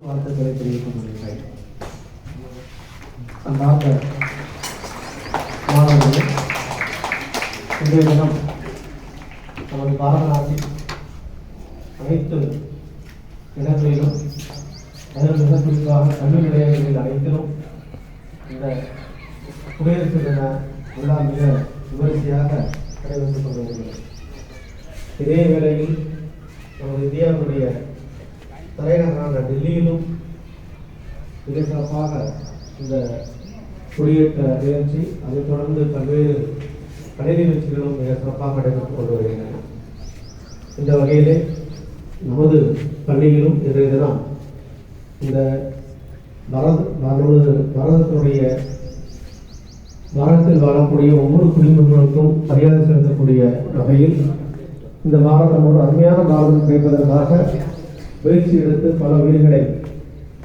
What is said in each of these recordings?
வாழ்த்துக்களை தெரிவித்துக் கொள்கிறேன். அன்பார்ந்த மாணவர்களே, இன்றைய தினம் நமது பாரத நாட்டின் அனைத்து இடங்களிலும், அதில் மிக குறிப்பாக கல்வி நிலையங்களில் அனைத்திலும் இந்த குடியரசு தின விழா மிக விமரிசையாக நடைபெற்றுக் கொண்டு வருகிறது. இதே வேளையில் நமது இந்தியாவுடைய தலைநகரான டெல்லியிலும் மிக சிறப்பாக இந்த குடியேற்ற நிகழ்ச்சி, அதைத் தொடர்ந்து பல்வேறு கலை நிகழ்ச்சிகளும் மிக சிறப்பாக நடைபெற்றுக் கொண்டு வருகின்றன. இந்த வகையிலே நமது பள்ளியிலும் இன்றைய தினம் இந்த பாரதத்தினுடைய பாரதத்தில் வாழக்கூடிய ஒவ்வொரு குடிமகனுக்கும் மரியாதை செலுத்தக்கூடிய வகையில் இந்த பாரதம் ஒரு அருமையான பாரதம் கிடைப்பதற்காக முயற்சி எடுத்து பல உயிர்களை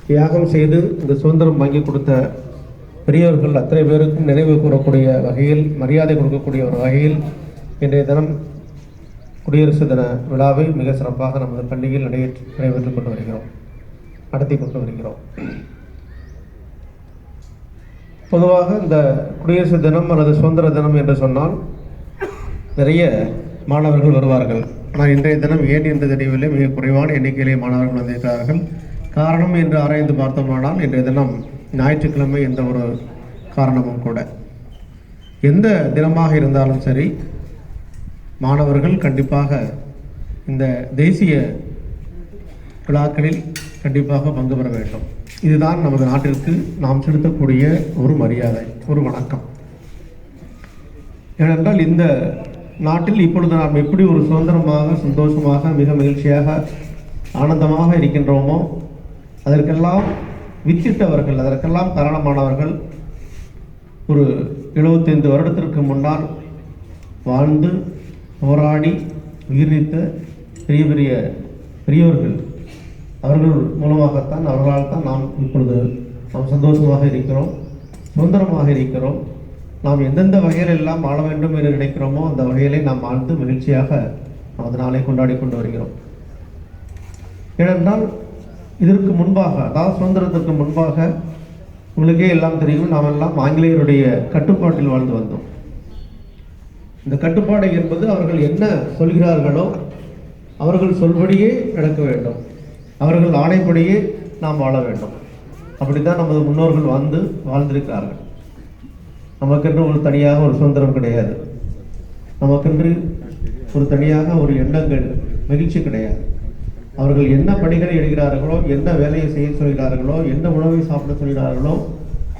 தியாகம் செய்து இந்த சுதந்திரம் வாங்கி கொடுத்த பெரியவர்கள் அத்தனை பேருக்கும் நினைவு கூறக்கூடிய வகையில், மரியாதை கொடுக்கக்கூடிய ஒரு வகையில் இன்றைய தினம் குடியரசு தின விழாவை மிக சிறப்பாக நமது பள்ளியில் நடைபெற்றுக் கொண்டு வருகிறோம், நடத்தி கொண்டு வருகிறோம். பொதுவாக இந்த குடியரசு தினம் அல்லது சுதந்திர தினம் என்று சொன்னால் நிறைய மாணவர்கள் வருவார்கள். ஆனால் இன்றைய தினம் ஏன் என்று தெரியவில்லை, மிக குறைவான எண்ணிக்கையிலே மாணவர்கள் வந்திருக்கிறார்கள். காரணம் என்று ஆராய்ந்து பார்த்தோமானால் இன்றைய தினம் ஞாயிற்றுக்கிழமை என்ற ஒரு காரணமும் கூட. எந்த தினமாக இருந்தாலும் சரி, மாணவர்கள் கண்டிப்பாக இந்த தேசிய விழாக்களில் கண்டிப்பாக பங்கு பெற வேண்டும். இதுதான் நமது நாட்டிற்கு நாம் செலுத்தக்கூடிய ஒரு மரியாதை, ஒரு வணக்கம். ஏனென்றால் இந்த நாட்டில் இப்பொழுது நாம் எப்படி ஒரு சுதந்திரமாக, சந்தோஷமாக, மிக மகிழ்ச்சியாக, ஆனந்தமாக இருக்கின்றோமோ, அதற்கெல்லாம் வித்திட்டவர்கள், அதற்கெல்லாம் காரணமானவர்கள் ஒரு 75 வருடத்திற்கு முன்னால் வாழ்ந்து போராடி உயிர்நீத்த பெரிய பெரிய பெரியவர்கள். அவர்கள் மூலமாகத்தான், அவர்களால் தான் நாம் இப்பொழுது சந்தோஷமாக இருக்கிறோம், சுதந்திரமாக இருக்கிறோம். நாம் எந்தெந்த வகையில் எல்லாம் வாழ வேண்டும் என்று நினைக்கிறோமோ அந்த வகையிலே நாம் வாழ்ந்து மகிழ்ச்சியாக நமது நாளை கொண்டாடி கொண்டு வருகிறோம். ஏனென்றால் இதற்கு முன்பாக, அதாவது சுதந்திரத்திற்கு முன்பாக உங்களுக்கே எல்லாம் தெரியும், நாம் எல்லாம் ஆங்கிலேயருடைய கட்டுப்பாட்டில் வாழ்ந்து வந்தோம். இந்த கட்டுப்பாடு என்பது அவர்கள் என்ன சொல்கிறார்களோ அவர்கள் சொல்படியே நடக்க வேண்டும், அவர்கள் ஆணைப்படியே நாம் வாழ வேண்டும். அப்படித்தான் நமது முன்னோர்கள் வாழ்ந்திருக்கிறார்கள். நமக்கென்று ஒரு தனியாக ஒரு சுதந்திரம் கிடையாது, நமக்கென்று ஒரு தனியாக ஒரு எண்ணங்கள், மகிழ்ச்சி கிடையாது. அவர்கள் என்ன பணிகளை எடுக்கிறார்களோ, என்ன வேலையை செய்ய சொல்கிறார்களோ, என்ன உணவை சாப்பிட சொல்கிறார்களோ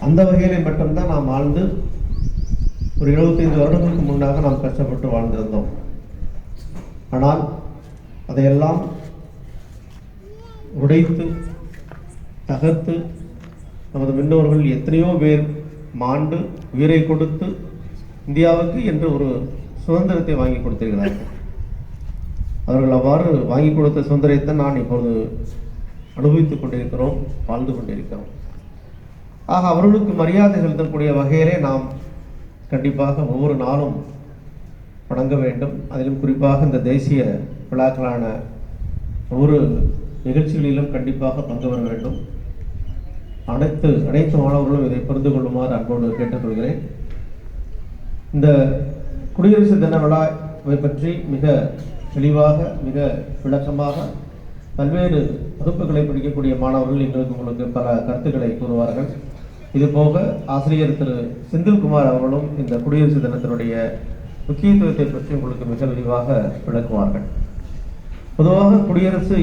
அந்த வகையிலே மட்டும்தான் நாம் வாழ்ந்து ஒரு 75 வருடங்களுக்கு முன்னாக நாம் கஷ்டப்பட்டு வாழ்ந்திருந்தோம். ஆனால் அதையெல்லாம் உடைத்து தகர்த்து நமது முன்னோர்கள் எத்தனையோ பேர் மாண்டு உயிரை கொடுத்து இந்தியாவுக்கு என்று ஒரு சுதந்திரத்தை வாங்கி கொடுத்திருக்கிறார்கள். அவர்கள் அவ்வாறு வாங்கி கொடுத்த சுதந்திரத்தை நான் இப்பொழுது அனுபவித்துக் கொண்டிருக்கிறோம், வாழ்ந்து கொண்டிருக்கிறோம். ஆக அவர்களுக்கு மரியாதை செலுத்தக்கூடிய வகையிலே நாம் கண்டிப்பாக ஒவ்வொரு நாளும் வணங்க வேண்டும். அதிலும் குறிப்பாக இந்த தேசிய விழாக்களான ஒவ்வொரு நிகழ்ச்சிகளிலும் கண்டிப்பாக பங்கு பெற வேண்டும். அனைத்து மாணவர்களும் இதை புரிந்து கொள்ளுமாறு அன்போடு கேட்டுக்கொள்கிறேன். இந்த குடியரசு தின விழாவை பற்றி மிக தெளிவாக, மிக விளக்கமாக பல்வேறு வகுப்புகளை படிக்கக்கூடிய மாணவர்கள் இன்றைக்கு உங்களுக்கு பல கருத்துக்களை கூறுவார்கள். இதுபோக ஆசிரியர் திரு செந்தில்குமார் அவர்களும் இந்த குடியரசு தினத்தினுடைய முக்கியத்துவத்தை பற்றி உங்களுக்கு மிக விரிவாக விளக்குவார்கள். பொதுவாக குடியரசு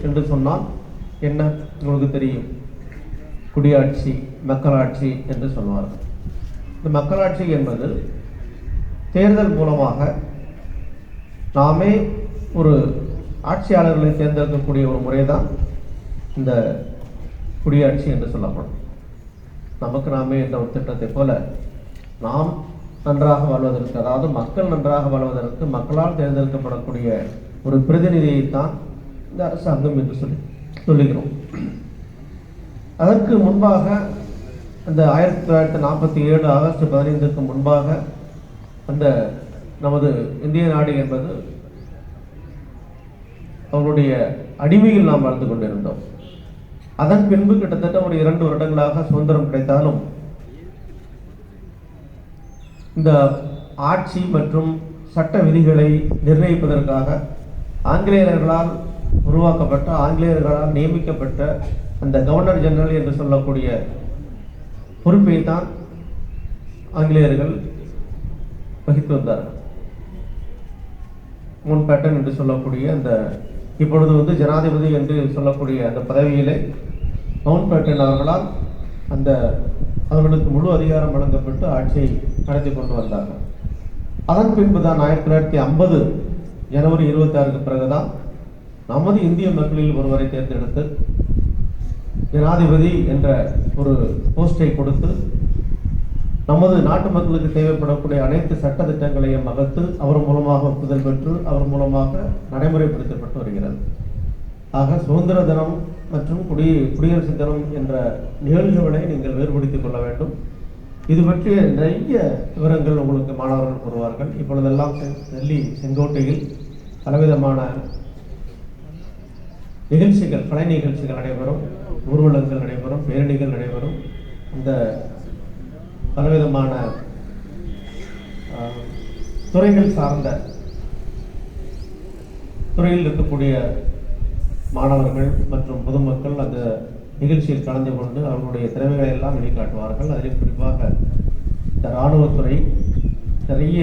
என்று சொன்னால் என்ன உங்களுக்கு தெரியும்? குடியாட்சி, மக்களாட்சி என்று சொல்வார்கள். இந்த மக்களாட்சி என்பது தேர்தல் மூலமாக நாமே ஒரு ஆட்சியாளர்களை தேர்ந்தெடுக்கக்கூடிய ஒரு முறைதான் இந்த குடியாட்சி என்று சொல்லப்படும். நமக்கு நாமே என்ற ஒரு திட்டத்தை போல நாம் நன்றாக வாழ்வதற்கு, அதாவது மக்கள் நன்றாக வாழ்வதற்கு மக்களால் தேர்ந்தெடுக்கப்படக்கூடிய ஒரு பிரதிநிதியைத்தான் இந்த அரசாங்கம் என்று சொல்லுகிறோம். அதற்கு முன்பாக அந்த 1947 ஆகஸ்ட் 15க்கு முன்பாக அந்த நமது இந்திய நாடு என்பது அவர்களுடைய அடிமையில் நாம் வாழ்ந்து கொண்டிருந்தோம். அதன் பின்பு கிட்டத்தட்ட ஒரு 2 வருடங்களாக சுதந்திரம் கிடைத்தாலும் இந்த ஆட்சி மற்றும் சட்ட விதிகளை நிர்ணயிப்பதற்காக ஆங்கிலேயர்களால் உருவாக்கப்பட்ட, ஆங்கிலேயர்களால் நியமிக்கப்பட்ட அந்த கவர்னர் ஜெனரல் என்று சொல்லக்கூடிய பொறுப்பை தான் ஆங்கிலேயர்கள் வகித்து வந்தார்கள். மவுண்ட் பேட்டன் என்று சொல்லக்கூடிய அந்த இப்பொழுது ஜனாதிபதி என்று சொல்லக்கூடிய அந்த பதவியிலே மவுண்ட் பேட்டன் அவர்களால் அவர்களுக்கு முழு அதிகாரம் வழங்கப்பட்டு ஆட்சியை நடத்தி கொண்டு வந்தார்கள். அதன் பின்பு தான் 1950 ஜனவரி 26க்கு பிறகுதான் நமது இந்திய மக்களில் ஒருவரை தேர்ந்தெடுத்து ஜனாதிபதி என்ற ஒரு போஸ்டை கொடுத்து நமது நாட்டு மக்களுக்கு தேவைப்படக்கூடிய அனைத்து சட்ட திட்டங்களையும் வகுத்து அவர் மூலமாக ஒப்புதல் பெற்று அவர் மூலமாக நடைமுறைப்படுத்தப்பட்டு வருகிறது. ஆக சுதந்திர தினம் மற்றும் குடியரசு தினம் என்ற நிகழ்வுகளை நீங்கள் வேறுபடுத்திக் கொள்ள வேண்டும். இது பற்றிய நிறைய விவரங்கள் உங்களுக்கு மாணவர்கள் கூறுவார்கள். இப்பொழுதெல்லாம் டெல்லி செங்கோட்டையில் பலவிதமான நிகழ்ச்சிகள், கலை நிகழ்ச்சிகள் நடைபெறும், ஊர்வலங்கள் நடைபெறும், பேரணிகள் நடைபெறும். அந்த பலவிதமான துறைகள் சார்ந்த துறையில் இருக்கக்கூடிய மாணவர்கள் மற்றும் பொதுமக்கள் அந்த நிகழ்ச்சியில் கலந்து கொண்டு அவர்களுடைய திறமைகளை எல்லாம் வெளிக்காட்டுவார்கள். அதில் குறிப்பாக இந்த இராணுவத்துறை நிறைய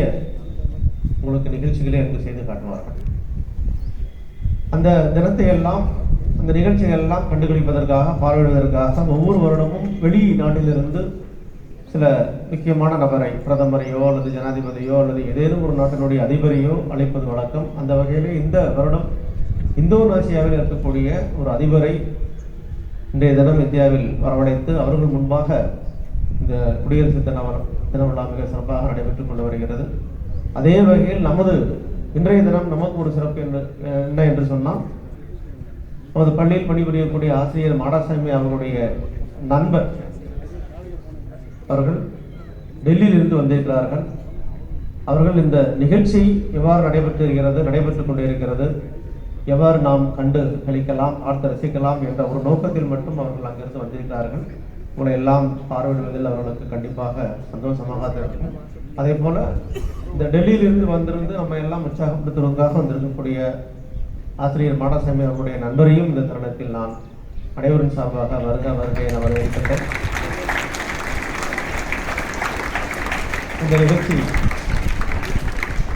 உங்களுக்கு நிகழ்ச்சிகளை அங்கு செய்து காட்டுவார்கள். அந்த தினத்தை எல்லாம், அந்த நிகழ்ச்சிகள் எல்லாம் கண்டுகளிப்பதற்காக, பார்வையிடுவதற்காக ஒவ்வொரு வருடமும் வெளிநாட்டிலிருந்து சில முக்கியமான நபரை, பிரதமரையோ அல்லது ஜனாதிபதியோ அல்லது ஏதேனும் ஒரு நாட்டினுடைய அதிபரையோ அழைப்பது வழக்கம். அந்த வகையில் இந்த வருடம் இந்தோனேசியாவில் இருக்கக்கூடிய ஒரு அதிபரை இன்றைய தினம் இந்தியாவில் வரவழைத்து அவர்கள் முன்பாக இந்த குடியரசு தின விழா மிக சிறப்பாக நடைபெற்றுக் கொண்டு வருகிறது. அதே வகையில் இன்றைய தினம் நமக்கு ஒரு சிறப்பு என்ன என்று சொன்னால், நமது பள்ளியில் பணிபுரியக்கூடிய ஆசிரியர் மாடசாமி அவர்களுடைய நண்பர் அவர்கள் டெல்லியில் இருந்து வந்திருக்கிறார்கள். அவர்கள் இந்த நிகழ்ச்சி எவ்வாறு நடைபெற்றுக் கொண்டிருக்கிறது, எவ்வாறு நாம் கண்டு கழிக்கலாம், பார்த்து ரசிக்கலாம் என்ற ஒரு நோக்கத்தில் மட்டும் அவர்கள் அங்கிருந்து வந்திருக்கிறார்கள். உங்களை எல்லாம் பார்வையிடுவதில் அவர்களுக்கு கண்டிப்பாக சந்தோஷமாக இருக்கும். அதே போல இந்த டெல்லியிலிருந்து வந்திருந்து நம்ம எல்லாம் உற்சாகப்படுத்துவதற்காக வந்திருக்கக்கூடிய ஆசிரியர் மாடசாமி அவர்களுடைய நண்பரையும் இந்த தருணத்தில் நான் அனைவரின் சார்பாக வருகை என வரவேற்கின்றேன். இந்த நிகழ்ச்சி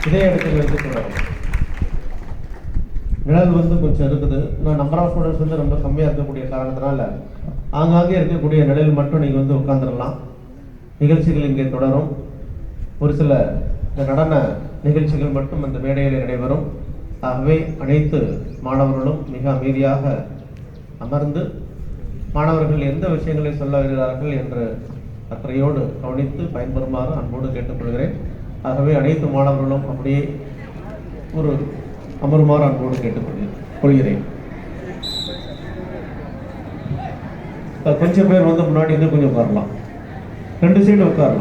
இதே இடத்தில் வைத்து தொடரும். நிழல் கொஞ்சம் இருக்குது. நான் நம்பர் ஆஃப் ஸ்டூடெண்ட்ஸ் ரொம்ப கம்மியாக இருக்கக்கூடிய காரணத்தினால ஆங்காங்கே இருக்கக்கூடிய நிழல் மட்டும் நீங்கள் உட்காந்துடலாம். நிகழ்ச்சிகள் இங்கே தொடரும். ஒரு சில நடன நிகழ்ச்சிகள் மட்டும் அந்த மேடையில் நடைபெறும். ஆகவே அனைத்து மாணவர்களும் மிக அமைதியாக அமர்ந்து மாணவர்கள் எந்த விஷயங்களை சொல்ல வருகிறார்கள் என்று அக்கறையோடு கவனித்து பயன்பெறுமாறு அன்போடு கேட்டுக்கொள்கிறேன். ஆகவே அனைத்து மாணவர்களும் அப்படியே ஒரு அமருமாறு அன்போடு கேட்டுக்கொள்கிறேன். கொஞ்சம் பேர் முன்னாடி கொஞ்சம் உட்காரலாம், 2 சைடு உட்காரலாம்.